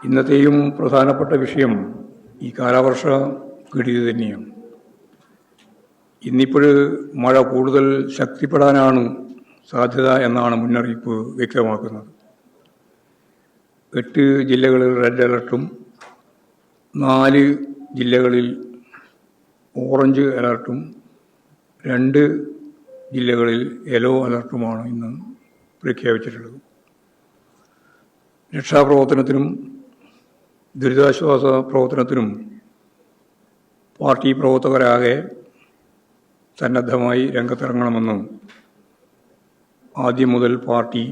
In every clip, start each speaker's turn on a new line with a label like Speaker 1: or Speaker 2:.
Speaker 1: ഇന്നത്തെയും പ്രധാനപ്പെട്ട വിഷയം ഈ കാലവർഷ കെടുതി തന്നെയാണ്. ഇന്നിപ്പോൾ മഴ കൂടുതൽ ശക്തിപ്പെടാനാണ് സാധ്യത എന്നാണ് മുന്നറിയിപ്പ് വ്യക്തമാക്കുന്നത്. 8 ജില്ലകളിൽ റെഡ് അലർട്ടും 4 ജില്ലകളിൽ ഓറഞ്ച് അലർട്ടും 2 ജില്ലകളിൽ യെല്ലോ അലർട്ടുമാണ് ഇന്ന് പ്രഖ്യാപിച്ചിട്ടുള്ളത്. രക്ഷാപ്രവർത്തനത്തിനും ദുരിതാശ്വാസ പ്രവർത്തനത്തിനും പാർട്ടി പ്രവർത്തകരാകെ സന്നദ്ധമായി രംഗത്തിറങ്ങണമെന്ന് ആദ്യം മുതൽ പാർട്ടി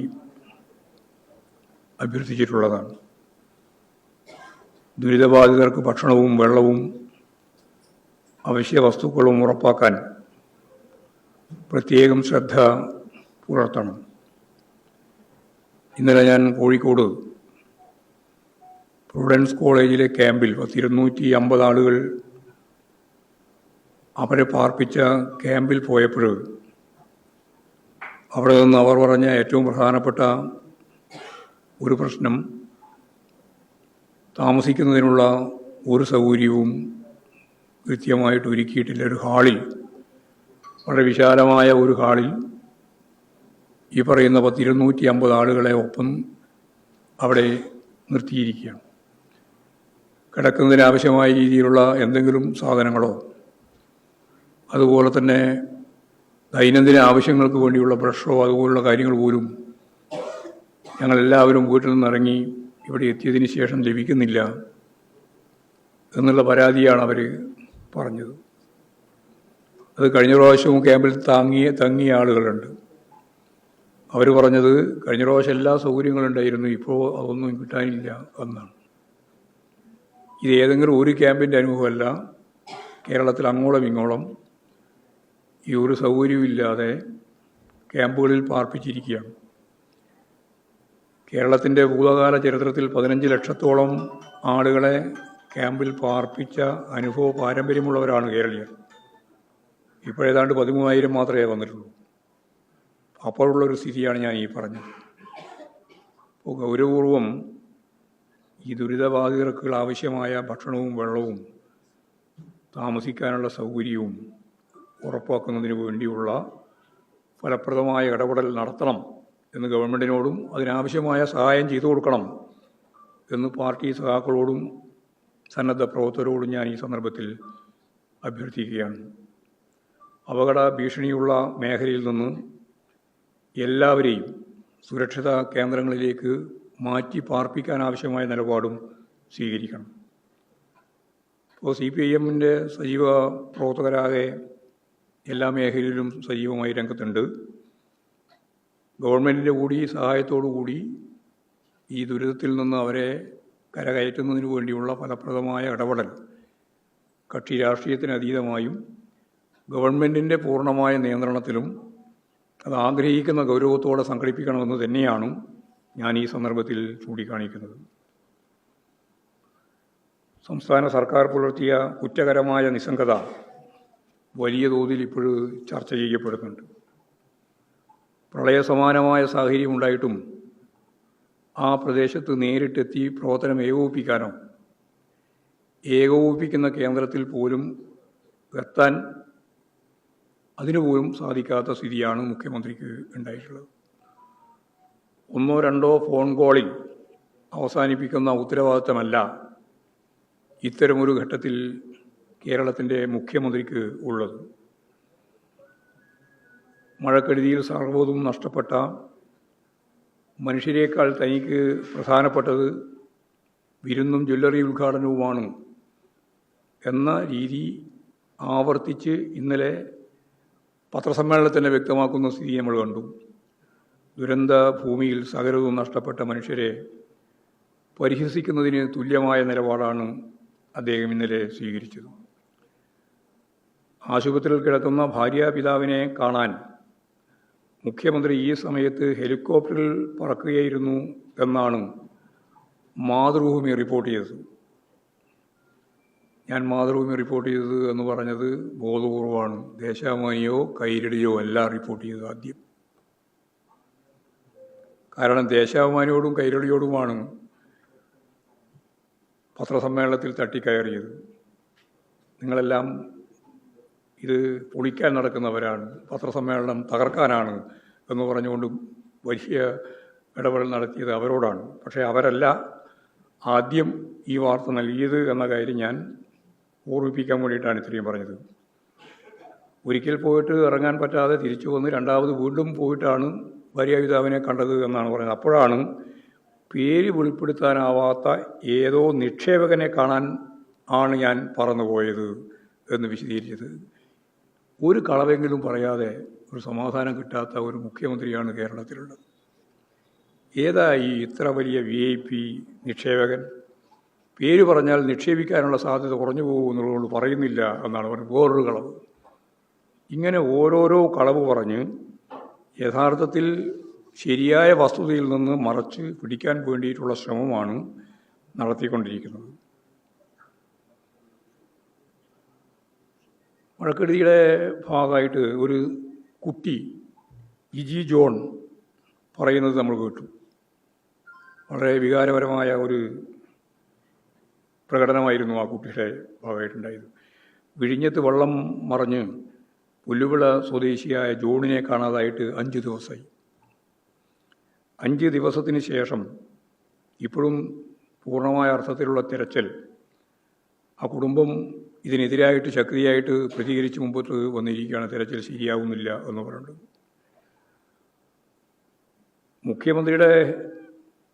Speaker 1: അഭ്യർത്ഥിച്ചിട്ടുള്ളതാണ്. ദുരിതബാധിതർക്ക് ഭക്ഷണവും വെള്ളവും അവശ്യ വസ്തുക്കളും ഉറപ്പാക്കാൻ പ്രത്യേകം ശ്രദ്ധ പുലർത്തണം. ഇന്നലെ ഞാൻ കോഴിക്കോട് പ്രൊവിഡൻസ് കോളേജിലെ ക്യാമ്പിൽ 250 ആളുകൾ അവരെ പാർപ്പിച്ച ക്യാമ്പിൽ പോയപ്പോൾ അവിടെ നിന്ന് അവർ പറഞ്ഞ ഏറ്റവും പ്രധാനപ്പെട്ട ഒരു പ്രശ്നം, താമസിക്കുന്നതിനുള്ള ഒരു സൗകര്യവും കൃത്യമായിട്ട് ഒരുക്കിയിട്ടില്ല. ഒരു ഹാളിൽ, വളരെ വിശാലമായ ഒരു ഹാളിൽ ഈ പറയുന്ന 250 ആളുകളെ ഒപ്പം അവിടെ നിർത്തിയിരിക്കുകയാണ്. കിടക്കുന്നതിനാവശ്യമായ രീതിയിലുള്ള എന്തെങ്കിലും സാധനങ്ങളോ അതുപോലെ തന്നെ ദൈനംദിന ആവശ്യങ്ങൾക്ക് വേണ്ടിയുള്ള ബ്രഷോ അതുപോലുള്ള കാര്യങ്ങൾ പോലും ഞങ്ങളെല്ലാവരും വീട്ടിൽ നിന്നിറങ്ങി ഇവിടെ എത്തിയതിന് ശേഷം ലഭിക്കുന്നില്ല എന്നുള്ള പരാതിയാണ് അവർ പറഞ്ഞത്. അത് കഴിഞ്ഞ പ്രാവശ്യവും ക്യാമ്പിൽ തങ്ങിയ ആളുകളുണ്ട്. അവർ പറഞ്ഞത് കഴിഞ്ഞ പ്രാവശ്യം എല്ലാ സൗകര്യങ്ങളും ഉണ്ടായിരുന്നു, ഇപ്പോൾ അതൊന്നും കിട്ടാനില്ല എന്നാണ്. ഇത് ഏതെങ്കിലും ഒരു ക്യാമ്പിൻ്റെ അനുഭവമല്ല. കേരളത്തിൽ അങ്ങോളം ഇങ്ങോളം ഈ ഒരു സൗകര്യമില്ലാതെ ക്യാമ്പുകളിൽ പാർപ്പിച്ചിരിക്കുകയാണ്. കേരളത്തിൻ്റെ ഭൂതകാല ചരിത്രത്തിൽ 15 ലക്ഷത്തോളം ആളുകളെ ക്യാമ്പിൽ പാർപ്പിച്ച അനുഭവ പാരമ്പര്യമുള്ളവരാണ് കേരളീയർ. ഇപ്പോഴേതാണ്ട് 13,000 മാത്രമേ വന്നിട്ടുള്ളൂ. അപ്പോഴുള്ളൊരു സ്ഥിതിയാണ് ഞാൻ ഈ പറഞ്ഞത്. അപ്പോൾ ഗൗരവപൂർവം ഈ ദുരിതബാധിതർക്ക് ആവശ്യമായ ഭക്ഷണവും വെള്ളവും താമസിക്കാനുള്ള സൗകര്യവും ഉറപ്പാക്കുന്നതിന് വേണ്ടിയുള്ള ഫലപ്രദമായ ഇടപെടൽ നടത്തണം എന്ന് ഗവൺമെൻറ്റിനോടും അതിനാവശ്യമായ സഹായം ചെയ്തു കൊടുക്കണം എന്ന് പാർട്ടി സഖാക്കളോടും സന്നദ്ധ പ്രവർത്തകരോടും ഞാൻ ഈ സന്ദർഭത്തിൽ അഭ്യർത്ഥിക്കുകയാണ്. അപകട ഭീഷണിയുള്ള മേഖലയിൽ നിന്ന് എല്ലാവരെയും സുരക്ഷിത കേന്ദ്രങ്ങളിലേക്ക് മാറ്റി പാർപ്പിക്കാൻ ആവശ്യമായ നിലപാടും സ്വീകരിക്കണം. ഇപ്പോൾ CPIM-ൻ്റെ സജീവ പ്രവർത്തകരാകെ എല്ലാ മേഖലയിലും സജീവമായി രംഗത്തുണ്ട്. ഗവൺമെൻറ്റിൻ്റെ കൂടി സഹായത്തോടു കൂടി ഈ ദുരിതത്തിൽ നിന്ന് അവരെ കരകയറ്റുന്നതിന് വേണ്ടിയുള്ള ഫലപ്രദമായ ഇടപെടൽ കക്ഷി രാഷ്ട്രീയത്തിന് അതീതമായും ഗവൺമെൻറ്റിൻ്റെ പൂർണ്ണമായ നിയന്ത്രണത്തിലും അത് ആഗ്രഹിക്കുന്ന ഗൗരവത്തോടെ സംഘടിപ്പിക്കണമെന്ന് തന്നെയാണ് ഞാൻ ഈ സന്ദർഭത്തിൽ ചൂണ്ടിക്കാണിക്കുന്നത്. സംസ്ഥാന സർക്കാർ പുലർത്തിയ കുറ്റകരമായ നിസ്സംഗത വലിയ തോതിൽ ഇപ്പോഴും ചർച്ച ചെയ്യപ്പെടുന്നുണ്ട്. പ്രളയസമാനമായ സാഹചര്യം ഉണ്ടായിട്ടും ആ പ്രദേശത്ത് നേരിട്ടെത്തി പ്രവർത്തനം ഏകോപിപ്പിക്കുന്ന കേന്ദ്രത്തിൽ പോലും എത്താൻ അതിനുപോലും സാധിക്കാത്ത സ്ഥിതിയാണ് മുഖ്യമന്ത്രിക്ക് ഉണ്ടായിട്ടുള്ളത്. 1-2 ഫോൺ കോളിൽ അവസാനിപ്പിക്കുന്ന ഉത്തരവാദിത്തമല്ല ഇത്തരമൊരു ഘട്ടത്തിൽ കേരളത്തിൻ്റെ മുഖ്യമന്ത്രിക്ക് ഉള്ളത്. മഴക്കെടുതിയിൽ സർവ്വതും നഷ്ടപ്പെട്ട മനുഷ്യരെക്കാൾ തനിക്ക് പ്രധാനപ്പെട്ടത് വിരുന്നും ജ്വല്ലറി ഉദ്ഘാടനവുമാണ് എന്ന രീതി ആവർത്തിച്ച് ഇന്നലെ പത്രസമ്മേളനത്തിൽ തന്നെ വ്യക്തമാക്കുന്ന സ്ഥിതി നമ്മൾ കണ്ടു. ദുരന്ത ഭൂമിയിൽ സകലവും നഷ്ടപ്പെട്ട മനുഷ്യരെ പരിഹസിക്കുന്നതിന് തുല്യമായ നിലപാടാണ് അദ്ദേഹം ഇന്നലെ സ്വീകരിച്ചത്. ആശുപത്രിയിൽ കിടക്കുന്ന ഭാര്യാപിതാവിനെ കാണാൻ മുഖ്യമന്ത്രി ഈ സമയത്ത് ഹെലികോപ്റ്ററിൽ പറക്കുകയായിരുന്നു എന്നാണ് മാതൃഭൂമി റിപ്പോർട്ട് ചെയ്തത്. ഞാൻ മാതൃഭൂമി റിപ്പോർട്ട് ചെയ്തത് എന്ന് പറഞ്ഞത് ബോധപൂർവമാണ്. ദേശാഭിമാനിയോ കൈരളിയോ അല്ല റിപ്പോർട്ട് ചെയ്തത് ആദ്യം. കാരണം ദേശാഭിമാനിയോടും കൈരളിയോടുമാണ് പത്രസമ്മേളനത്തിൽ തട്ടിക്കയറിയത്. നിങ്ങളെല്ലാം ഇത് പൊളിക്കാൻ നടക്കുന്നവരാണ്, പത്രസമ്മേളനം തകർക്കാനാണ് എന്ന് പറഞ്ഞുകൊണ്ട് വലിയ ഇടപെടൽ നടത്തിയത് അവരോടാണ്. പക്ഷേ അവരല്ല ആദ്യം ഈ വാർത്ത നൽകിയത് എന്ന കാര്യം ഞാൻ ഓർമ്മിപ്പിക്കാൻ വേണ്ടിയിട്ടാണ് ഇത്രയും പറഞ്ഞത്. ഒരിക്കൽ പോയിട്ട് ഇറങ്ങാൻ പറ്റാതെ തിരിച്ചു വന്ന് രണ്ടാമത് വീണ്ടും പോയിട്ടാണ് ഭാര്യാപിതാവിനെ കണ്ടത് എന്നാണ് പറയുന്നത്. അപ്പോഴാണ് പേര് വെളിപ്പെടുത്താനാവാത്ത ഏതോ നിക്ഷേപകനെ കാണാൻ ആണ് ഞാൻ പറന്നുപോയത് എന്ന് വിശദീകരിച്ചത്. ഒരു കളവെങ്കിലും പറയാതെ ഒരു സമാധാനം കിട്ടാത്ത ഒരു മുഖ്യമന്ത്രിയാണ് കേരളത്തിലുള്ളത്. ഏതാ ഈ ഇത്ര വലിയ VIP നിക്ഷേപകൻ? പേര് പറഞ്ഞാൽ നിക്ഷേപിക്കാനുള്ള സാധ്യത കുറഞ്ഞു പോകും എന്നുള്ളതുകൊണ്ട് പറയുന്നില്ല എന്നാണ് പറഞ്ഞത്. വേറൊരു കളവ്. ഇങ്ങനെ ഓരോരോ കളവ് പറഞ്ഞ് യഥാർത്ഥത്തിൽ ശരിയായ വസ്തുതയിൽ നിന്ന് മറച്ച് പിടിക്കാൻ വേണ്ടിയിട്ടുള്ള ശ്രമമാണ് നടത്തിക്കൊണ്ടിരിക്കുന്നത്. മഴക്കെടുതിയുടെ ഭാഗമായിട്ട് ഒരു കുട്ടി ജിജി ജോൺ പറയുന്നത് നമ്മൾ കേട്ടു. വളരെ വികാരപരമായ ഒരു പ്രകടനമായിരുന്നു ആ കുട്ടിയുടെ ഭാഗമായിട്ടുണ്ടായത്. വിഴിഞ്ഞത്ത് വെള്ളം മറിഞ്ഞ് പുല്ലുവിള സ്വദേശിയായ ജോണിനെ കാണാതായിട്ട് 5 ദിവസമായി. 5 ദിവസത്തിന് ശേഷം ഇപ്പോഴും പൂർണ്ണമായ അർത്ഥത്തിലുള്ള തിരച്ചിൽ. ആ കുടുംബം ഇതിനെതിരായിട്ട് ശക്തിയായിട്ട് പ്രതികരിച്ച് മുമ്പോട്ട് വന്നിരിക്കുകയാണ്. തിരച്ചിൽ ശരിയാവുന്നില്ല എന്ന് പറയുന്നത്. മുഖ്യമന്ത്രിയുടെ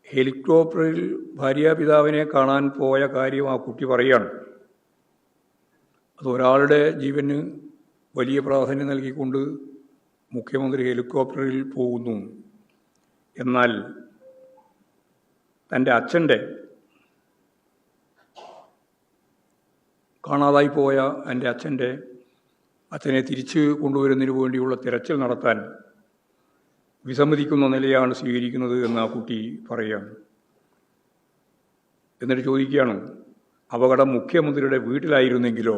Speaker 1: ഹെലികോപ്റ്ററിൽ ഭാര്യാപിതാവിനെ കാണാൻ പോയ കാര്യം ആ കുട്ടി പറയുകയാണ്. അതൊരാളുടെ ജീവന് വലിയ പ്രാധാന്യം നൽകിക്കൊണ്ട് മുഖ്യമന്ത്രി ഹെലികോപ്റ്ററിൽ പോകുന്നു. എന്നാൽ തൻ്റെ കാണാതായി പോയ എൻ്റെ അച്ഛനെ തിരിച്ചു കൊണ്ടുവരുന്നതിന് വേണ്ടിയുള്ള തിരച്ചിൽ നടത്താൻ വിസമ്മതിക്കുന്ന നിലയാണ് സ്വീകരിക്കുന്നത് എന്ന് ആ കുട്ടി പറയുകയാണ്. എന്നിട്ട് ചോദിക്കുകയാണ്, അപകടം മുഖ്യമന്ത്രിയുടെ വീട്ടിലായിരുന്നെങ്കിലോ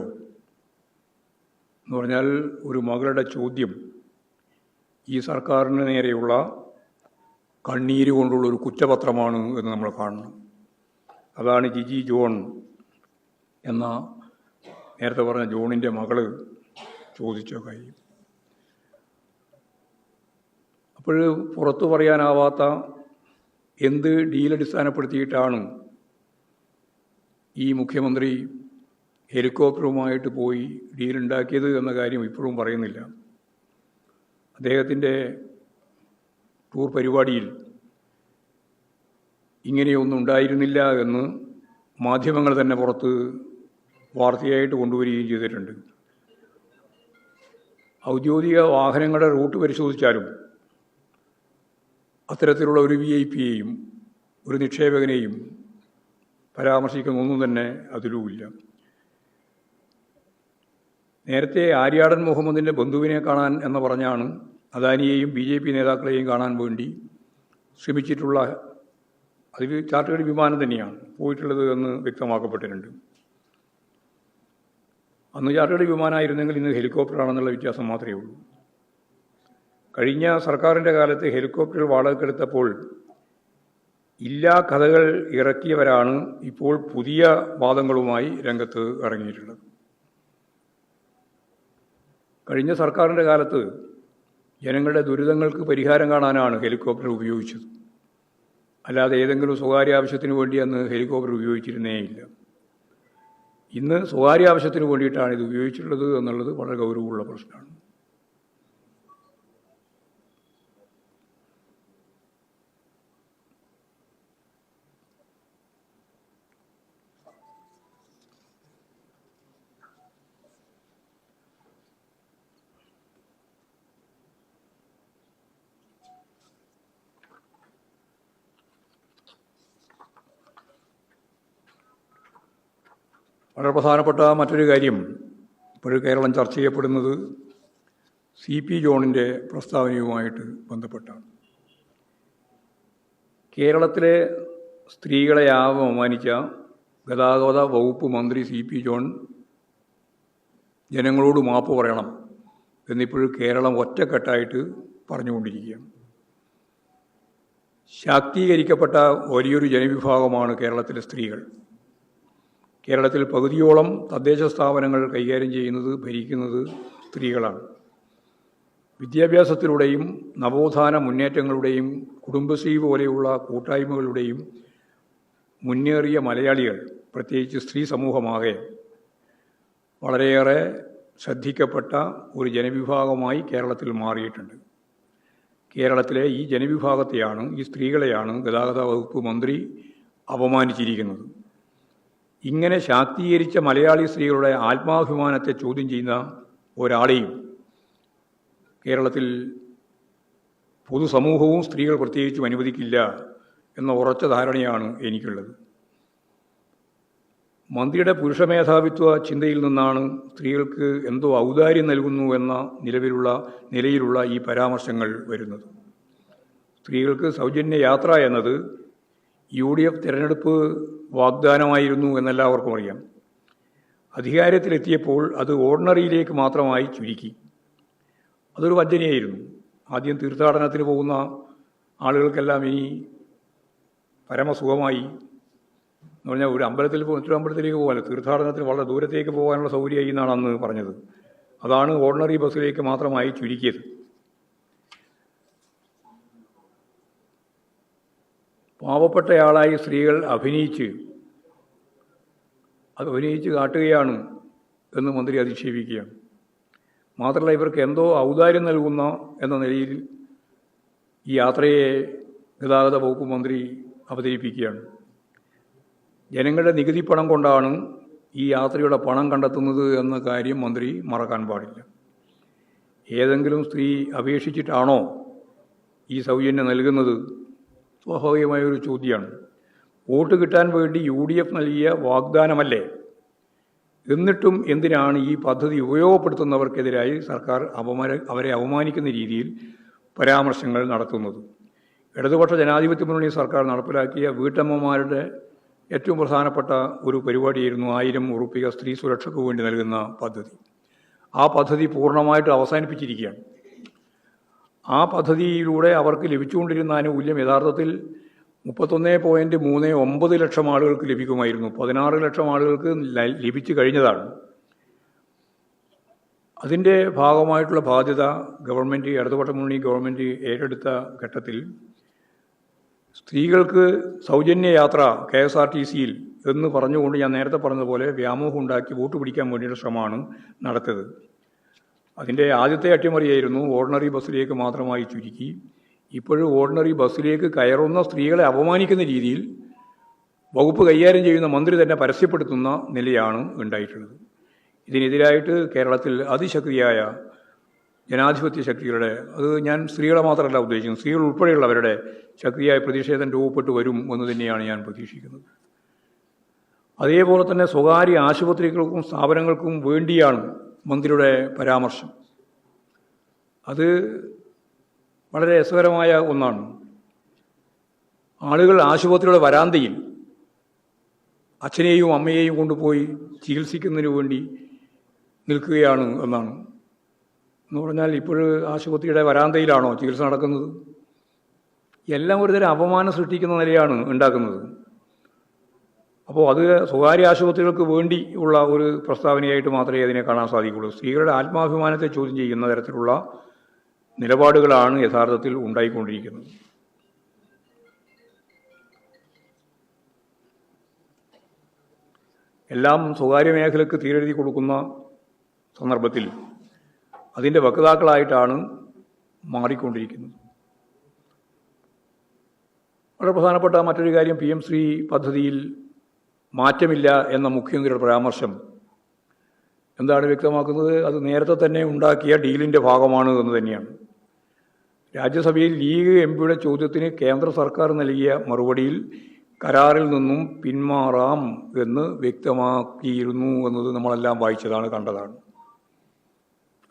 Speaker 1: എന്ന് പറഞ്ഞാൽ ഒരു മകളുടെ ചോദ്യം ഈ സർക്കാരിന് നേരെയുള്ള കണ്ണീര് കൊണ്ടുള്ള ഒരു കുറ്റപത്രമാണ് എന്ന് നമ്മൾ കാണണം. അതാണ് ജിജി ജോൺ എന്ന നേരത്തെ പറഞ്ഞ ജോണിൻ്റെ മകള് ചോദിച്ച കാര്യം. അപ്പോൾ പുറത്തു പറയാനാവാത്ത എന്ത് ഡീലടിസ്ഥാനപ്പെടുത്തിയിട്ടാണ് ഈ മുഖ്യമന്ത്രി ഹെലികോപ്റ്ററുമായിട്ട് പോയി ഡീലുണ്ടാക്കിയത് എന്ന കാര്യം ഇപ്പോഴും പറയുന്നില്ല. അദ്ദേഹത്തിൻ്റെ ടൂർ പരിപാടിയിൽ ഇങ്ങനെയൊന്നും ഉണ്ടായിരുന്നില്ല എന്ന് മാധ്യമങ്ങൾ തന്നെ പുറത്ത് വാർത്തയായിട്ട് കൊണ്ടുവരികയും ചെയ്തിട്ടുണ്ട്. ഔദ്യോഗിക വാഹനങ്ങളുടെ റൂട്ട് പരിശോധിച്ചാലും അത്തരത്തിലുള്ള ഒരു VIPയെയും ഒരു നിക്ഷേപകനെയും പരാമർശിക്കുന്നൊന്നും തന്നെ അതിലുമില്ല. നേരത്തെ ആര്യാടൻ മുഹമ്മദിൻ്റെ ബന്ധുവിനെ കാണാൻ എന്ന് പറഞ്ഞാണ് അദാനിയെയും BJP നേതാക്കളെയും കാണാൻ വേണ്ടി ശ്രമിച്ചിട്ടുള്ള, അതിൽ ചാർട്ടേഡ് വിമാനം തന്നെയാണ് പോയിട്ടുള്ളത് എന്ന് വ്യക്തമാക്കപ്പെട്ടിട്ടുണ്ട്. അന്ന് ചാർട്ടേഡ് വിമാനമായിരുന്നെങ്കിൽ ഇന്ന് ഹെലികോപ്റ്ററാണെന്നുള്ള വ്യത്യാസം മാത്രമേ ഉള്ളൂ. കഴിഞ്ഞ സർക്കാരിൻ്റെ കാലത്ത് ഹെലികോപ്റ്റർ വാടകയ്ക്കെടുത്തപ്പോൾ ഇല്ലാ കഥകൾ ഇറക്കിയവരാണ് ഇപ്പോൾ പുതിയ വാദങ്ങളുമായി രംഗത്ത് ഇറങ്ങിയിട്ടുള്ളത്. കഴിഞ്ഞ സർക്കാരിൻ്റെ കാലത്ത് ജനങ്ങളുടെ ദുരിതങ്ങൾക്ക് പരിഹാരം കാണാനാണ് ഹെലികോപ്റ്റർ ഉപയോഗിച്ചത്. അല്ലാതെ ഏതെങ്കിലും സ്വകാര്യ ആവശ്യത്തിന് വേണ്ടി അന്ന് ഹെലികോപ്റ്റർ ഉപയോഗിച്ചിരുന്നേയില്ല. ഇന്ന് സ്വകാര്യ ആവശ്യത്തിന് വേണ്ടിയിട്ടാണ് ഇത് ഉപയോഗിച്ചിട്ടുള്ളത് എന്നുള്ളത് വളരെ ഗൗരവമുള്ള പ്രശ്നമാണ്. വളരെ പ്രധാനപ്പെട്ട മറ്റൊരു കാര്യം ഇപ്പോഴും കേരളം ചർച്ച ചെയ്യപ്പെടുന്നത് CP ജോണിൻ്റെ പ്രസ്താവനയുമായിട്ട് ബന്ധപ്പെട്ടാണ്. കേരളത്തിലെ സ്ത്രീകളെ അപമാനിച്ച ഗതാഗത വകുപ്പ് മന്ത്രി CP ജോൺ ജനങ്ങളോട് മാപ്പ് പറയണം എന്നിപ്പോഴും കേരളം ഒറ്റക്കെട്ടായിട്ട് പറഞ്ഞുകൊണ്ടിരിക്കുകയാണ്. ശാക്തീകരിക്കപ്പെട്ട വലിയൊരു ജനവിഭാഗമാണ് കേരളത്തിലെ സ്ത്രീകൾ. കേരളത്തിൽ പകുതിയോളം തദ്ദേശ സ്ഥാപനങ്ങൾ കൈകാര്യം ചെയ്യുന്നത്, ഭരിക്കുന്നത് സ്ത്രീകളാണ്. വിദ്യാഭ്യാസത്തിലൂടെയും നവോത്ഥാന മുന്നേറ്റങ്ങളുടെയും കുടുംബശ്രീ പോലെയുള്ള കൂട്ടായ്മകളുടെയും മുന്നേറിയ മലയാളികൾ, പ്രത്യേകിച്ച് സ്ത്രീ സമൂഹമാകെ വളരെയേറെ ശ്രദ്ധിക്കപ്പെട്ട ഒരു ജനവിഭാഗമായി കേരളത്തിൽ മാറിയിട്ടുണ്ട്. കേരളത്തിലെ ഈ ജനവിഭാഗത്തെയാണ്, ഈ സ്ത്രീകളെയാണ് ഗതാഗത വകുപ്പ് മന്ത്രി അപമാനിച്ചിരിക്കുന്നത്. ഇങ്ങനെ ശാക്തീകരിച്ച മലയാളി സ്ത്രീകളുടെ ആത്മാഭിമാനത്തെ ചോദ്യം ചെയ്യുന്ന ഒരാളെയും കേരളത്തിൽ പൊതുസമൂഹവും സ്ത്രീകൾ പ്രത്യേകിച്ചും അനുവദിക്കില്ല എന്ന ഉറച്ച ധാരണയാണ് എനിക്കുള്ളത്. മന്ത്രിയുടെ പുരുഷമേധാവിത്വ ചിന്തയിൽ നിന്നാണ് സ്ത്രീകൾക്ക് എന്തോ ഔദാര്യം നൽകുന്നു എന്ന നിലയിലുള്ള ഈ പരാമർശങ്ങൾ വരുന്നത്. സ്ത്രീകൾക്ക് സൗജന്യ യാത്ര എന്നത് UDF തിരഞ്ഞെടുപ്പ് വാഗ്ദാനമായിരുന്നു എന്നെല്ലാവർക്കും അറിയാം. അധികാരത്തിലെത്തിയപ്പോൾ അത് ഓർഡിനറിയിലേക്ക് മാത്രമായി ചുരുക്കി. അതൊരു വഞ്ചനയായിരുന്നു. ആദ്യം തീർത്ഥാടനത്തിന് പോകുന്ന ആളുകൾക്കെല്ലാം ഇനി പരമസുഖമായി എന്ന് പറഞ്ഞാൽ ഒരു മറ്റൊരു അമ്പലത്തിലേക്ക് പോകാൻ, തീർത്ഥാടനത്തിന് വളരെ ദൂരത്തേക്ക് പോകാനുള്ള സൗകര്യമായി എന്നാണ് അന്ന് പറഞ്ഞത്. അതാണ് ഓർഡിനറി ബസ്സിലേക്ക് മാത്രമായി ചുരുക്കിയത്. പാവപ്പെട്ടയാളായി സ്ത്രീകൾ അഭിനയിച്ച് കാട്ടുകയാണ് എന്ന് മന്ത്രി അധിക്ഷേപിക്കുകയാണ്. മാത്രമല്ല, ഇവർക്ക് എന്തോ ഔദാര്യം നൽകുന്ന എന്ന നിലയിൽ ഈ യാത്രയെ ഗതാഗത വകുപ്പ് മന്ത്രി അവതരിപ്പിക്കുകയാണ്. ജനങ്ങളുടെ നികുതി പണം കൊണ്ടാണ് ഈ യാത്രയുടെ പണം കണ്ടെത്തുന്നത് എന്ന കാര്യം മന്ത്രി മറക്കാൻ പാടില്ല. ഏതെങ്കിലും സ്ത്രീ അപേക്ഷിച്ചിട്ടാണോ ഈ സൗജന്യം നൽകുന്നത്? സ്വാഭാവികമായൊരു ചോദ്യമാണ്. വോട്ട് കിട്ടാൻ വേണ്ടി UDF നൽകിയ വാഗ്ദാനമല്ലേ? എന്നിട്ടും എന്തിനാണ് ഈ പദ്ധതി ഉപയോഗപ്പെടുത്തുന്നവർക്കെതിരായി സർക്കാർ അവരെ അവമാനിക്കുന്ന രീതിയിൽ പരാമർശങ്ങൾ നടത്തുന്നത്? ഇടതുപക്ഷ ജനാധിപത്യ മുന്നണി സർക്കാർ നടപ്പിലാക്കിയ വീട്ടമ്മമാരുടെ ഏറ്റവും പ്രധാനപ്പെട്ട ഒരു പരിപാടിയായിരുന്നു 1000 ഉറുപ്പിക സ്ത്രീ സുരക്ഷയ്ക്ക് വേണ്ടി നൽകുന്ന പദ്ധതി. ആ പദ്ധതി പൂർണ്ണമായിട്ട് അവസാനിപ്പിച്ചിരിക്കുകയാണ്. ആ പദ്ധതിയിലൂടെ അവർക്ക് ലഭിച്ചുകൊണ്ടിരുന്ന ആനുകൂല്യം യഥാർത്ഥത്തിൽ 31.39 ലക്ഷം ആളുകൾക്ക് ലഭിക്കുമായിരുന്നു. 16 ലക്ഷം ആളുകൾക്ക് ലഭിച്ചു കഴിഞ്ഞതാണ്. അതിൻ്റെ ഭാഗമായിട്ടുള്ള ബാധ്യത ഇടതുപക്ഷ മുന്നണി ഗവൺമെൻറ് ഏറ്റെടുത്ത ഘട്ടത്തിൽ സ്ത്രീകൾക്ക് സൗജന്യ യാത്ര KSRTCയിൽ എന്ന് പറഞ്ഞുകൊണ്ട് ഞാൻ നേരത്തെ പറഞ്ഞതുപോലെ വ്യാമോഹം ഉണ്ടാക്കി വോട്ട് പിടിക്കാൻ വേണ്ടിയുള്ള ശ്രമമാണ് നടത്തിയത്. അതിൻ്റെ ആദ്യത്തെ അട്ടിമറിയായിരുന്നു ഓർഡിനറി ബസ്സിലേക്ക് മാത്രമായി ചുരുക്കി. ഇപ്പോഴും ഓർഡിനറി ബസ്സിലേക്ക് കയറുന്ന സ്ത്രീകളെ അപമാനിക്കുന്ന രീതിയിൽ വകുപ്പ് കൈകാര്യം ചെയ്യുന്ന മന്ത്രി തന്നെ പരസ്യപ്പെടുത്തുന്ന നിലയാണ് ഉണ്ടായിട്ടുള്ളത്. ഇതിനെതിരായിട്ട് കേരളത്തിൽ അതിശക്തിയായ ജനാധിപത്യ ശക്തികളുടെ, അത് ഞാൻ സ്ത്രീകളെ മാത്രമല്ല ഉദ്ദേശിക്കുന്നത്, സ്ത്രീകൾ ഉൾപ്പെടെയുള്ളവരുടെ ശക്തിയായ പ്രതിഷേധം രൂപപ്പെട്ടു വരും എന്ന് തന്നെയാണ് ഞാൻ പ്രതീക്ഷിക്കുന്നത്. അതേപോലെ തന്നെ സ്വകാര്യ ആശുപത്രികൾക്കും സ്ഥാപനങ്ങൾക്കും വേണ്ടിയാണ് മന്ത്രിയുടെ പരാമർശം. അത് വളരെ രസകരമായ ഒന്നാണ്. ആളുകൾ ആശുപത്രിയുടെ വരാന്തയിൽ അച്ഛനെയും അമ്മയെയും കൊണ്ടുപോയി ചികിത്സിക്കുന്നതിന് വേണ്ടി നിൽക്കുകയാണ് എന്നാണ്. എന്ന് പറഞ്ഞാൽ ഇപ്പോൾ ആശുപത്രിയുടെ വരാന്തയിലാണോ ചികിത്സ നടക്കുന്നത്? എല്ലാം ഒരുതരം അപമാനം സൃഷ്ടിക്കുന്ന നിലയാണ് ഉണ്ടാക്കുന്നത്. അപ്പോൾ അത് സ്വകാര്യ ആശുപത്രികൾക്ക് വേണ്ടി ഉള്ള ഒരു പ്രസ്താവനയായിട്ട് മാത്രമേ അതിനെ കാണാൻ സാധിക്കുള്ളൂ. സ്ത്രീകളുടെ ആത്മാഭിമാനത്തെ ചോദ്യം ചെയ്യുന്ന തരത്തിലുള്ള നിലപാടുകളാണ് യഥാർത്ഥത്തിൽ ഉണ്ടായിക്കൊണ്ടിരിക്കുന്നത്. എല്ലാം സ്വകാര്യ മേഖലയ്ക്ക് തീരെഴുതി കൊടുക്കുന്ന സന്ദർഭത്തിൽ അതിൻ്റെ വക്താക്കളായിട്ടാണ് മാറിക്കൊണ്ടിരിക്കുന്നത്. വളരെ പ്രധാനപ്പെട്ട മറ്റൊരു കാര്യം, PM ശ്രീ പദ്ധതിയിൽ മാറ്റമില്ല എന്ന മുഖ്യമന്ത്രിയുടെ പരാമർശം എന്താണ് വ്യക്തമാക്കുന്നത്? അത് നേരത്തെ തന്നെ ഉണ്ടാക്കിയ ഡീലിൻ്റെ ഭാഗമാണ് എന്ന് തന്നെയാണ്. രാജ്യസഭയിൽ ലീഗ് MPയുടെ ചോദ്യത്തിന് കേന്ദ്ര സർക്കാർ നൽകിയ മറുപടിയിൽ കരാറിൽ നിന്നും പിന്മാറാം എന്ന് വ്യക്തമാക്കിയിരുന്നു എന്നത് നമ്മളെല്ലാം വായിച്ചതാണ്, കണ്ടതാണ്.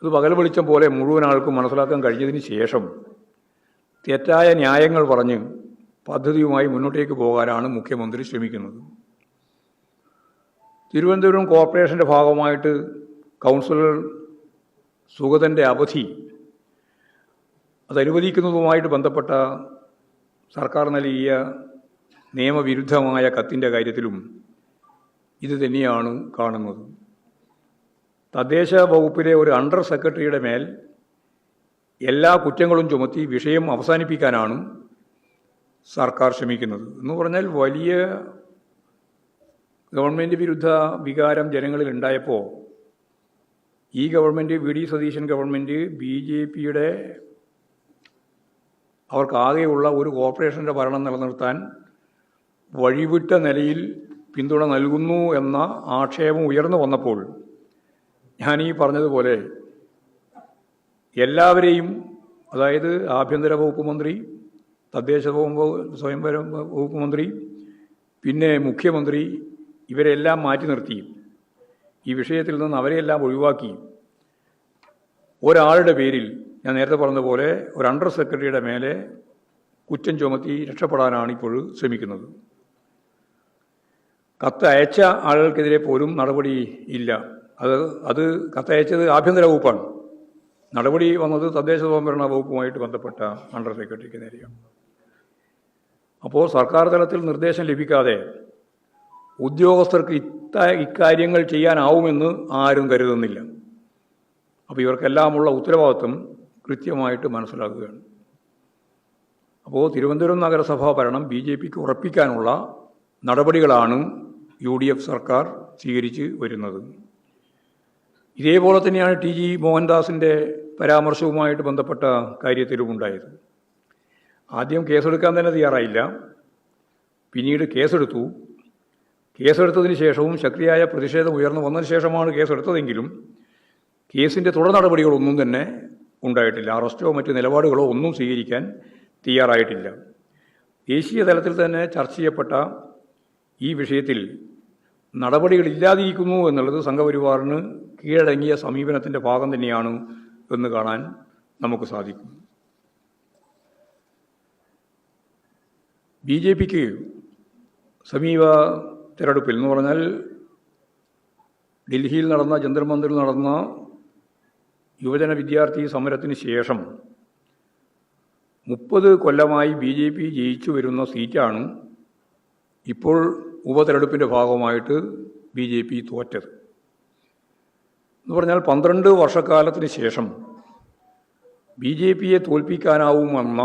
Speaker 1: അത് പകൽ വെളിച്ചം പോലെ മുഴുവൻ ആൾക്കും മനസ്സിലാക്കാൻ കഴിഞ്ഞതിന് ശേഷം തെറ്റായ ന്യായങ്ങൾ പറഞ്ഞ് പദ്ധതിയുമായി മുന്നോട്ടേക്ക് പോകാനാണ് മുഖ്യമന്ത്രി ശ്രമിക്കുന്നത്. തിരുവനന്തപുരം കോർപ്പറേഷൻ്റെ ഭാഗമായിട്ട് കൗൺസിലർ സുഗതൻ്റെ അവധി അത് അനുവദിക്കുന്നതുമായിട്ട് ബന്ധപ്പെട്ട സർക്കാർ നൽകിയ നിയമവിരുദ്ധമായ കത്തിൻ്റെ കാര്യത്തിലും ഇത് തന്നെയാണ് കാണുന്നത്. തദ്ദേശ വകുപ്പിലെ ഒരു അണ്ടർ സെക്രട്ടറിയുടെ മേൽ എല്ലാ കുറ്റങ്ങളും ചുമത്തി വിഷയം അവസാനിപ്പിക്കാനാണ് സർക്കാർ ശ്രമിക്കുന്നത്. എന്ന് പറഞ്ഞാൽ വലിയ ഗവൺമെൻറ് വിരുദ്ധ വികാരം ജനങ്ങളിൽ ഉണ്ടായപ്പോൾ ഈ government, V D Satheesan government, BJPയുടെ അവർക്കാകെയുള്ള ഒരു കോർപ്പറേഷൻ്റെ ഭരണം നിലനിർത്താൻ വഴിവിട്ട നിലയിൽ പിന്തുണ നൽകുന്നു എന്ന ആക്ഷേപം ഉയർന്നു വന്നപ്പോൾ ഞാൻ ഈ പറഞ്ഞതുപോലെ എല്ലാവരെയും, അതായത് ആഭ്യന്തര വകുപ്പ് മന്ത്രി, തദ്ദേശ സ്വയംഭരണ വകുപ്പ് മന്ത്രി, പിന്നെ മുഖ്യമന്ത്രി, ഇവരെല്ലാം മാറ്റി നിർത്തി ഈ വിഷയത്തിൽ നിന്ന് അവരെയെല്ലാം ഒഴിവാക്കി ഒരാളുടെ പേരിൽ, ഞാൻ നേരത്തെ പറഞ്ഞതുപോലെ ഒരു അണ്ടർ സെക്രട്ടറിയുടെ മേലെ കുറ്റം ചുമത്തി രക്ഷപ്പെടാനാണ് ഇപ്പോൾ ശ്രമിക്കുന്നത്. കത്ത് അയച്ച ആളുകൾക്കെതിരെ പോലും നടപടി ഇല്ല. അത് കത്തയച്ചത് ആഭ്യന്തര വകുപ്പാണ്. നടപടി വന്നത് തദ്ദേശ സ്വയംഭരണ വകുപ്പുമായിട്ട് ബന്ധപ്പെട്ട അണ്ടർ സെക്രട്ടറിക്ക് നേരെയാണ്. അപ്പോൾ സർക്കാർ തലത്തിൽ നിർദ്ദേശം ലഭിക്കാതെ ഉദ്യോഗസ്ഥർക്ക് ഇക്കാര്യങ്ങൾ ചെയ്യാനാവുമെന്ന് ആരും കരുതുന്നില്ല. അപ്പോൾ ഇവർക്കെല്ലാമുള്ള ഉത്തരവാദിത്വം കൃത്യമായിട്ട് മനസ്സിലാക്കുകയാണ്. അപ്പോൾ തിരുവനന്തപുരം നഗരസഭാ ഭരണം BJPക്ക് ഉറപ്പിക്കാനുള്ള നടപടികളാണ് UDF സർക്കാർ സ്വീകരിച്ച് വരുന്നത്. ഇതേപോലെ തന്നെയാണ് TG മോഹൻദാസിൻ്റെ പരാമർശവുമായിട്ട് ബന്ധപ്പെട്ട കാര്യത്തിലും ഉണ്ടായത്. ആദ്യം കേസെടുക്കാൻ തന്നെ തയ്യാറായില്ല, പിന്നീട് കേസെടുത്തു. കേസെടുത്തതിന് ശേഷവും ശക്തിയായ പ്രതിഷേധം ഉയർന്നു വന്നതിന് ശേഷമാണ് കേസെടുത്തതെങ്കിലും കേസിൻ്റെ തുടർ നടപടികളൊന്നും തന്നെ ഉണ്ടായിട്ടില്ല. അറസ്റ്റോ മറ്റ് നിലപാടുകളോ ഒന്നും സ്വീകരിക്കാൻ തയ്യാറായിട്ടില്ല. ദേശീയ തലത്തിൽ തന്നെ ചർച്ച ചെയ്യപ്പെട്ട ഈ വിഷയത്തിൽ നടപടികളില്ലാതിരിക്കുന്നു എന്നുള്ളത് സംഘപരിവാറിന് കീഴടങ്ങിയ സമീപനത്തിൻ്റെ ഭാഗം തന്നെയാണ് എന്ന് കാണാൻ നമുക്ക് സാധിക്കും. BJPക്ക് സമീപ തെരഞ്ഞെടുപ്പിൽ എന്ന് പറഞ്ഞാൽ ഡൽഹിയിൽ നടന്ന, ജന്തർ മന്ദിറിൽ നടന്ന യുവജന വിദ്യാർത്ഥി സമരത്തിന് ശേഷം 30 കൊല്ലമായി BJP ജയിച്ചു വരുന്ന സീറ്റാണ് ഇപ്പോൾ ഉപതെരഞ്ഞെടുപ്പിൻ്റെ ഭാഗമായിട്ട് BJP തോറ്റത്. എന്ന് പറഞ്ഞാൽ 12 വർഷക്കാലത്തിന് ശേഷം BJPയെ തോൽപ്പിക്കാനാവുമെന്ന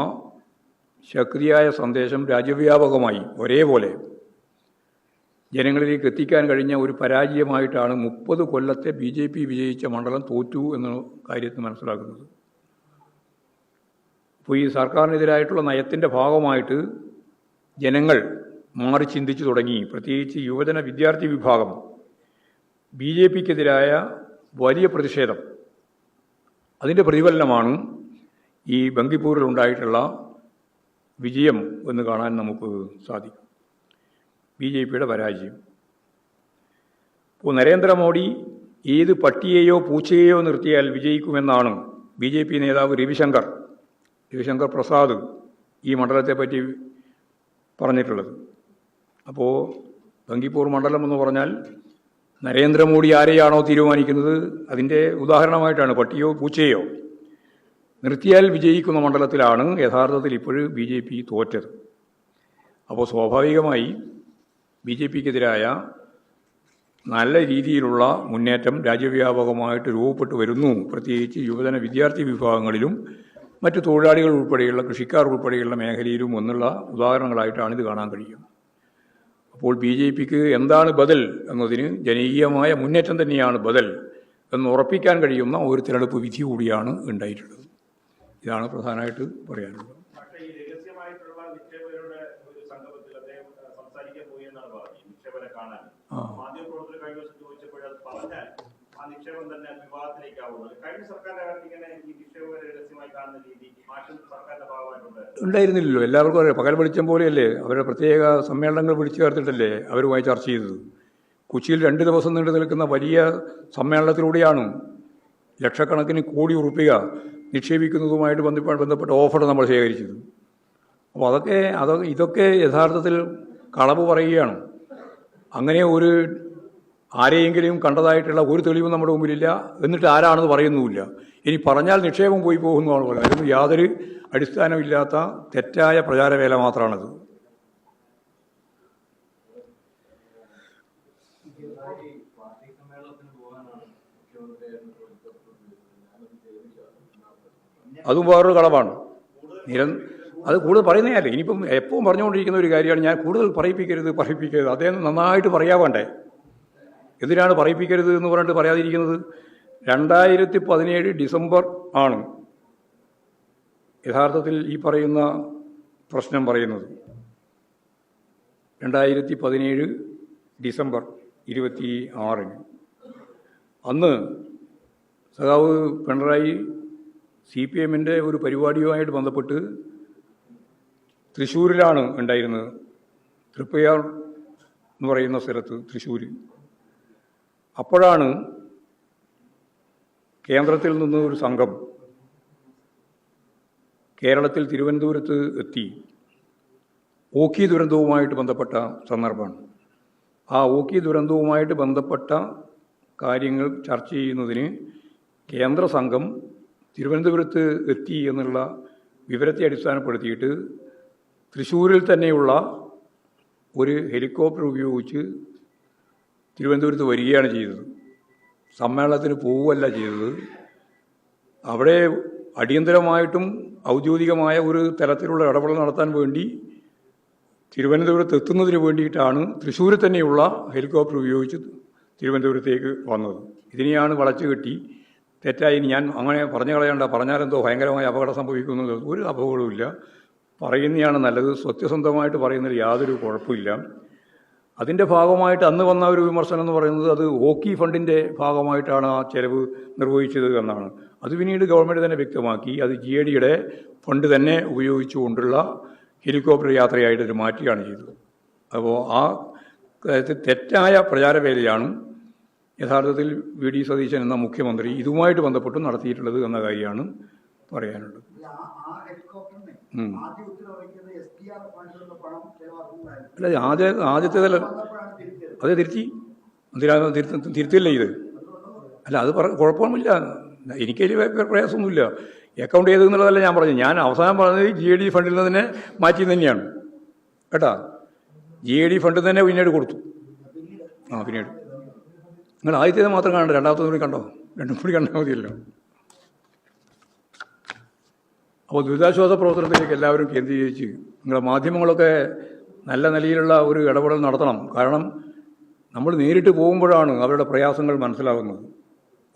Speaker 1: ശക്തിയായ സന്ദേശം രാജ്യവ്യാപകമായി ഒരേപോലെ ജനങ്ങളിലേക്ക് എത്തിക്കാൻ കഴിഞ്ഞ ഒരു പരാജയമായിട്ടാണ് 30 കൊല്ലത്തെ BJP വിജയിച്ച മണ്ഡലം തോറ്റു എന്ന കാര്യത്തിൽ മനസ്സിലാക്കുന്നത്. അപ്പോൾ ഈ സർക്കാരിനെതിരായിട്ടുള്ള നയത്തിൻ്റെ ഭാഗമായിട്ട് ജനങ്ങൾ മാറി ചിന്തിച്ചു തുടങ്ങി. പ്രത്യേകിച്ച് യുവജന വിദ്യാർത്ഥി വിഭാഗം BJPക്കെതിരായ വലിയ പ്രതിഷേധം, അതിൻ്റെ പ്രതിഫലനമാണ് ഈ ബങ്കിപ്പൂരിലുണ്ടായിട്ടുള്ള വിജയം എന്ന് കാണാൻ നമുക്ക് സാധിക്കും. BJPയുടെ പരാജയം. ഇപ്പോൾ നരേന്ദ്രമോദി ഏത് പട്ടിയെയോ പൂച്ചയെയോ നിർത്തിയാൽ വിജയിക്കുമെന്നാണ് BJP നേതാവ് രവിശങ്കർ പ്രസാദ് ഈ മണ്ഡലത്തെപ്പറ്റി പറഞ്ഞിട്ടുള്ളത്. അപ്പോൾ ബങ്കിപ്പൂർ മണ്ഡലം എന്ന് പറഞ്ഞാൽ നരേന്ദ്രമോദി ആരെയാണോ തീരുമാനിക്കുന്നത് അതിൻ്റെ ഉദാഹരണമായിട്ടാണ്. പട്ടിയോ പൂച്ചയോ നിർത്തിയാൽ വിജയിക്കുന്ന മണ്ഡലത്തിലാണ് യഥാർത്ഥത്തിൽ ഇപ്പോഴും BJP തോറ്റത്. അപ്പോൾ സ്വാഭാവികമായി BJPക്കെതിരായ നല്ല രീതിയിലുള്ള മുന്നേറ്റം രാജ്യവ്യാപകമായിട്ട് രൂപപ്പെട്ടു വരുന്നു. പ്രത്യേകിച്ച് യുവജന വിദ്യാർത്ഥി വിഭാഗങ്ങളിലും മറ്റു തൊഴിലാളികൾ ഉൾപ്പെടെയുള്ള, കൃഷിക്കാർ ഉൾപ്പെടെയുള്ള മേഖലയിലും എന്നുള്ള ഉദാഹരണങ്ങളായിട്ടാണ് ഇത് കാണാൻ കഴിയും. അപ്പോൾ BJPക്ക് എന്താണ് ബദൽ എന്നതിന് ജനകീയമായ മുന്നേറ്റം തന്നെയാണ് ബദൽ എന്ന് ഉറപ്പിക്കാൻ കഴിയുന്ന ഒരു തിരഞ്ഞെടുപ്പ് വിധി കൂടിയാണ് ഉണ്ടായിട്ടുള്ളത്. ഇതാണ് പ്രധാനമായിട്ട് പറയാനുള്ളത്. ഉണ്ടായിരുന്നില്ലല്ലോ, എല്ലാവർക്കും അറിയാം. പകൽ വെളിച്ചം പോലെയല്ലേ അവരുടെ പ്രത്യേക സമ്മേളനങ്ങൾ വിളിച്ചു ചേർത്തിട്ടല്ലേ അവരുമായി ചർച്ച ചെയ്തത്. കൊച്ചിയിൽ 2 ദിവസം നീണ്ടു നിൽക്കുന്ന വലിയ സമ്മേളനത്തിലൂടെയാണ് ലക്ഷക്കണക്കിന് കോടി രൂപ നിക്ഷേപിക്കുന്നതുമായിട്ട് ബന്ധപ്പെട്ട ഓഫർ നമ്മൾ ശേഖരിച്ചത്. അപ്പോൾ ഇതൊക്കെ യഥാർത്ഥത്തിൽ കളവ് പറയുകയാണ്. അങ്ങനെ ഒരു ആരെയെങ്കിലും കണ്ടതായിട്ടുള്ള ഒരു തെളിവും നമ്മുടെ മുമ്പിലില്ല. എന്നിട്ട് ആരാണെന്ന് പറയുന്നുമില്ല. ഇനി പറഞ്ഞാൽ നിക്ഷേപം പോയി പോകുന്നതാണ് പറയുന്നത്. അതിന് യാതൊരു അടിസ്ഥാനമില്ലാത്ത തെറ്റായ പ്രചാരവേല മാത്രമാണത്. അതും വേറൊരു കളവാണ്. അത് കൂടുതൽ പറയുന്നതല്ലേ. ഇനിയിപ്പം എപ്പോഴും പറഞ്ഞുകൊണ്ടിരിക്കുന്ന ഒരു കാര്യമാണ്, ഞാൻ കൂടുതൽ പറയിപ്പിക്കരുത്. അദ്ദേഹം നന്നായിട്ട് പറയാവേണ്ടേ. എന്തിനാണ് പറയിപ്പിക്കരുത് എന്ന് പറഞ്ഞിട്ട് പറയാതിരിക്കുന്നത്? 2017 ഡിസംബർ ആണ് യഥാർത്ഥത്തിൽ ഈ പറയുന്ന പ്രശ്നം പറയുന്നത്. 2017 ഡിസംബർ 26 അന്ന് സഖാവ് പിണറായി CPMൻ്റെ ഒരു പരിപാടിയുമായിട്ട് ബന്ധപ്പെട്ട് തൃശ്ശൂരിലാണ് ഉണ്ടായിരുന്നത്. തൃപ്പയാർ എന്ന് പറയുന്ന സ്ഥലത്ത്, തൃശ്ശൂർ. അപ്പോഴാണ് കേന്ദ്രത്തിൽ നിന്ന് ഒരു സംഘം കേരളത്തിൽ തിരുവനന്തപുരത്ത് എത്തി. ഓഖി ദുരന്തവുമായിട്ട് ബന്ധപ്പെട്ട സന്ദർഭമാണ്. ആ ഓഖി ദുരന്തവുമായിട്ട് ബന്ധപ്പെട്ട കാര്യങ്ങൾ ചർച്ച ചെയ്യുന്നതിന് കേന്ദ്ര സംഘം തിരുവനന്തപുരത്ത് എത്തി എന്നുള്ള വിവരത്തെ അടിസ്ഥാനപ്പെടുത്തിയിട്ട് തൃശ്ശൂരിൽ തന്നെയുള്ള ഒരു ഹെലികോപ്റ്റർ ഉപയോഗിച്ച് തിരുവനന്തപുരത്ത് വരികയാണ് ചെയ്തത്. സമ്മേളനത്തിന് പോവുകയല്ല ചെയ്തത്. അവിടെ അടിയന്തരമായിട്ടും ഔദ്യോഗികമായ ഒരു തലത്തിലുള്ള ഇടപെടൽ നടത്താൻ വേണ്ടി തിരുവനന്തപുരത്ത് എത്തുന്നതിന് വേണ്ടിയിട്ടാണ് തൃശ്ശൂരിൽ തന്നെയുള്ള ഹെലികോപ്റ്റർ ഉപയോഗിച്ച് തിരുവനന്തപുരത്തേക്ക് വന്നത്. ഇതിനെയാണ് വളച്ചു കെട്ടി തെറ്റായി, ഞാൻ അങ്ങനെ പറഞ്ഞു കളയണ്ട, പറഞ്ഞാലെന്തോ ഭയങ്കരമായ അപകടം സംഭവിക്കുന്നത്. ഒരു അപകടവുമില്ല, പറയുന്നതാണ് നല്ലത്. സത്യസന്ധമായിട്ട് പറയുന്നതിൽ യാതൊരു കുഴപ്പമില്ല. അതിൻ്റെ ഭാഗമായിട്ട് അന്ന് വന്ന ഒരു വിമർശനം എന്ന് പറയുന്നത് അത് ഓഖി ഫണ്ടിൻ്റെ ഭാഗമായിട്ടാണ് ആ ചെലവ് നിർവഹിച്ചത് എന്നാണ്. അത് പിന്നീട് ഗവൺമെൻറ് തന്നെ വ്യക്തമാക്കി അത് GADയുടെ ഫണ്ട് തന്നെ ഉപയോഗിച്ചുകൊണ്ടുള്ള ഹെലികോപ്റ്റർ യാത്രയായിട്ടൊരു മാറ്റുകയാണ് ചെയ്തത്. അപ്പോൾ ആ തെറ്റായ പ്രചാരവേലയാണ് യഥാർത്ഥത്തിൽ VD സതീശൻ എന്ന മുഖ്യമന്ത്രി ഇതുമായിട്ട് ബന്ധപ്പെട്ട് നടത്തിയിട്ടുള്ളത് എന്ന കാര്യമാണ് പറയാനുള്ളത്. അല്ല, ആദ്യത്തേതല്ല, അത് തിരുത്തില്ല ഇത്. അല്ല, അത് കുഴപ്പമൊന്നുമില്ല, എനിക്കതിൽ പ്രയാസമൊന്നുമില്ല. അക്കൗണ്ട് ചെയ്തെന്നുള്ളതല്ല ഞാൻ പറഞ്ഞത്. ഞാൻ അവസാനം പറഞ്ഞത് GAD ഫണ്ടിൽ നിന്ന് തന്നെ മാറ്റി തന്നെയാണ് കേട്ടാ. GAD ഫണ്ടിൽ തന്നെ പിന്നീട് കൊടുത്തു. പിന്നീട് നിങ്ങൾ ആദ്യത്തേത് മാത്രം കാണണ്ട, രണ്ടാമത്തെ കൂടി കണ്ടോ, രണ്ടും കൂടി കണ്ടാൽ മതിയല്ലോ. അപ്പോൾ ദുരിതാശ്വാസ പ്രവർത്തനത്തിലേക്ക് എല്ലാവരും കേന്ദ്രീകരിച്ച് നിങ്ങളുടെ മാധ്യമങ്ങളൊക്കെ നല്ല നിലയിലുള്ള ഒരു ഇടപെടൽ നടത്തണം. കാരണം നമ്മൾ നേരിട്ട് പോകുമ്പോഴാണ് അവരുടെ പ്രയാസങ്ങൾ മനസ്സിലാകുന്നത്.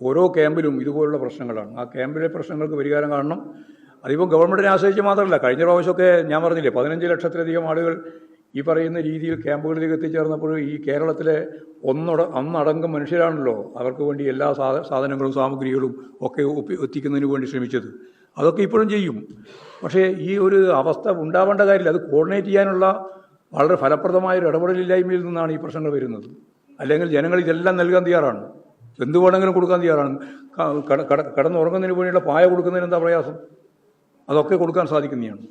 Speaker 1: ഓരോ ക്യാമ്പിലും ഇതുപോലുള്ള പ്രശ്നങ്ങളാണ്. ആ ക്യാമ്പിലെ പ്രശ്നങ്ങൾക്ക് പരിഹാരം കാണണം. അതിപ്പോൾ ഗവൺമെൻറ്റിനെ ആശ്രയിച്ച് മാത്രമല്ല. കഴിഞ്ഞ പ്രാവശ്യമൊക്കെ ഞാൻ പറഞ്ഞില്ലേ, 15 ലക്ഷത്തിലധികം ആളുകൾ ഈ പറയുന്ന രീതിയിൽ ക്യാമ്പുകളിലേക്ക് എത്തിച്ചേർന്നപ്പോൾ ഈ കേരളത്തിലെ ഒന്നടങ്കം മനുഷ്യരാണല്ലോ അവർക്ക് വേണ്ടി എല്ലാ സാധനങ്ങളും സാമഗ്രികളും ഒക്കെ എത്തിക്കുന്നതിന് വേണ്ടി ശ്രമിച്ചത്. അതൊക്കെ ഇപ്പോഴും ചെയ്യും. പക്ഷേ ഈ ഒരു അവസ്ഥ ഉണ്ടാവേണ്ട കാര്യമില്ല. അത് കോർഡിനേറ്റ് ചെയ്യാനുള്ള വളരെ ഫലപ്രദമായൊരു ഇടപെടലില്ലായ്മയിൽ നിന്നാണ് ഈ പ്രശ്നങ്ങൾ വരുന്നത്. അല്ലെങ്കിൽ ജനങ്ങൾ ഇതെല്ലാം നൽകാൻ തയ്യാറാണ്, എന്ത് വേണമെങ്കിലും കൊടുക്കാൻ തയ്യാറാണ്. കിടന്നുറങ്ങുന്നതിന് വേണ്ടിയുള്ള പായ കൊടുക്കുന്നതിന് എന്താ പ്രയാസം? അതൊക്കെ കൊടുക്കാൻ സാധിക്കുന്നതാണ്.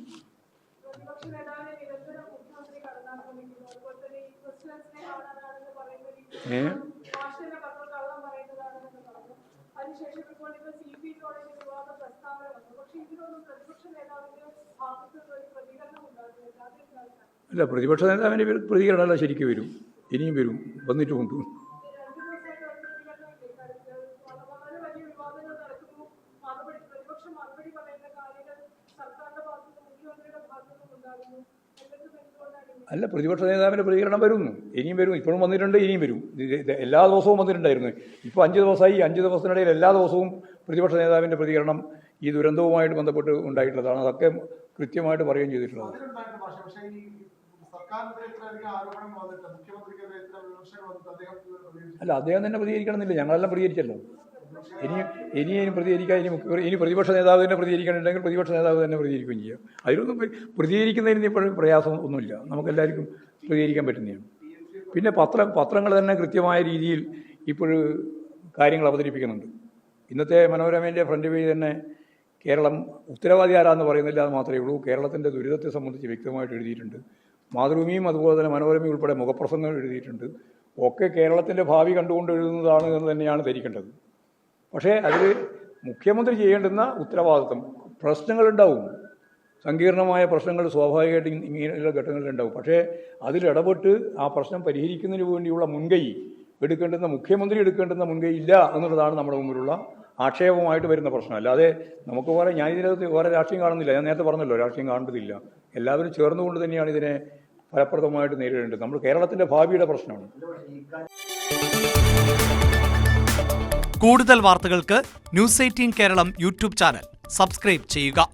Speaker 1: അല്ല, പ്രതിപക്ഷ നേതാവിൻ്റെ പ്രതികരണമല്ല ശരിക്കും വരും, ഇനിയും വരും, വന്നിട്ടുമുണ്ട്. അല്ല, പ്രതിപക്ഷ നേതാവിൻ്റെ പ്രതികരണം വരുന്നു, ഇനിയും വരും. ഇപ്പോഴും വന്നിട്ടുണ്ട്, ഇനിയും വരും. എല്ലാ ദിവസവും വന്നിട്ടുണ്ടായിരുന്നു. ഇപ്പോൾ 5 ദിവസമായി. 5 ദിവസത്തിനിടയിൽ എല്ലാ ദിവസവും പ്രതിപക്ഷ നേതാവിൻ്റെ പ്രതികരണം ഈ ദുരന്തവുമായിട്ട് ബന്ധപ്പെട്ട് ഉണ്ടായിട്ടുള്ളതാണ്. അതൊക്കെ കൃത്യമായിട്ട് പറയുകയും ചെയ്തിട്ടുള്ളത്. അല്ല, അദ്ദേഹം തന്നെ പ്രതികരിക്കണമെന്നില്ല, ഞങ്ങളെല്ലാം പ്രതികരിച്ചല്ലോ. ഇനിയും പ്രതികരിക്കാൻ ഇനി പ്രതിപക്ഷ നേതാവ് തന്നെ പ്രതികരിക്കണമെങ്കിൽ പ്രതിപക്ഷ നേതാവ് തന്നെ പ്രതികരിക്കുകയും ചെയ്യാം. അതിലൊന്നും പ്രതികരിക്കുന്നതിന് ഇപ്പോഴും പ്രയാസം ഒന്നുമില്ല, നമുക്കെല്ലാവർക്കും പ്രതികരിക്കാൻ പറ്റുന്നതാണ്. പിന്നെ പത്രങ്ങൾ തന്നെ കൃത്യമായ രീതിയിൽ ഇപ്പോഴും കാര്യങ്ങൾ അവതരിപ്പിക്കുന്നുണ്ട്. ഇന്നത്തെ മനോരമേൻ്റെ ഫ്രണ്ട് പേജ് തന്നെ കേരളം ഉത്തരവാദി ആരാന്ന് പറയുന്നില്ല എന്ന് മാത്രമേ ഉള്ളൂ. കേരളത്തിൻ്റെ ദുരിതത്തെ സംബന്ധിച്ച് വ്യക്തമായിട്ട് എഴുതിയിട്ടുണ്ട്. മാതൃഭൂമിയും അതുപോലെ തന്നെ മനോരമയും ഉൾപ്പെടെ മുഖപ്രസംഗങ്ങൾ എഴുതിയിട്ടുണ്ട്. ഒക്കെ കേരളത്തിൻ്റെ ഭാവി കണ്ടുകൊണ്ട് എഴുതുന്നതാണ് എന്ന് തന്നെയാണ് ധരിക്കേണ്ടത്. പക്ഷേ അതിൽ മുഖ്യമന്ത്രി ചെയ്യേണ്ടുന്ന ഉത്തരവാദിത്വം, പ്രശ്നങ്ങളുണ്ടാവും, സങ്കീർണമായ പ്രശ്നങ്ങൾ സ്വാഭാവികമായിട്ട് ഇങ്ങനെയുള്ള ഘട്ടങ്ങളിലുണ്ടാവും. പക്ഷേ അതിലിടപെട്ട് ആ പ്രശ്നം പരിഹരിക്കുന്നതിന് വേണ്ടിയുള്ള മുൻകൈ എടുക്കേണ്ടുന്ന മുഖ്യമന്ത്രി എടുക്കേണ്ടുന്ന മുൻകൈ ഇല്ല എന്നുള്ളതാണ് നമ്മുടെ മുമ്പിലുള്ള ആക്ഷേപമായിട്ട് വരുന്ന പ്രശ്നം. അല്ലാതെ നമുക്ക് വേറെ ഞാൻ ഇതിനകത്ത് വേറെ രാഷ്ട്രീയം കാണുന്നില്ല. ഞാൻ നേരത്തെ പറഞ്ഞല്ലോ, രാഷ്ട്രീയം കാണേണ്ടതില്ല. എല്ലാവരും ചേർന്നുകൊണ്ട് തന്നെയാണ് ഇതിനെ ഫലപ്രദമായിട്ട് നേരിടേണ്ടത്. നമ്മൾ കേരളത്തിന്റെ ഭാവിയുടെ പ്രശ്നമാണ്.
Speaker 2: കൂടുതൽ വാർത്തകൾക്ക് news 18 Keralam YouTube channel subscribe ചെയ്യുക.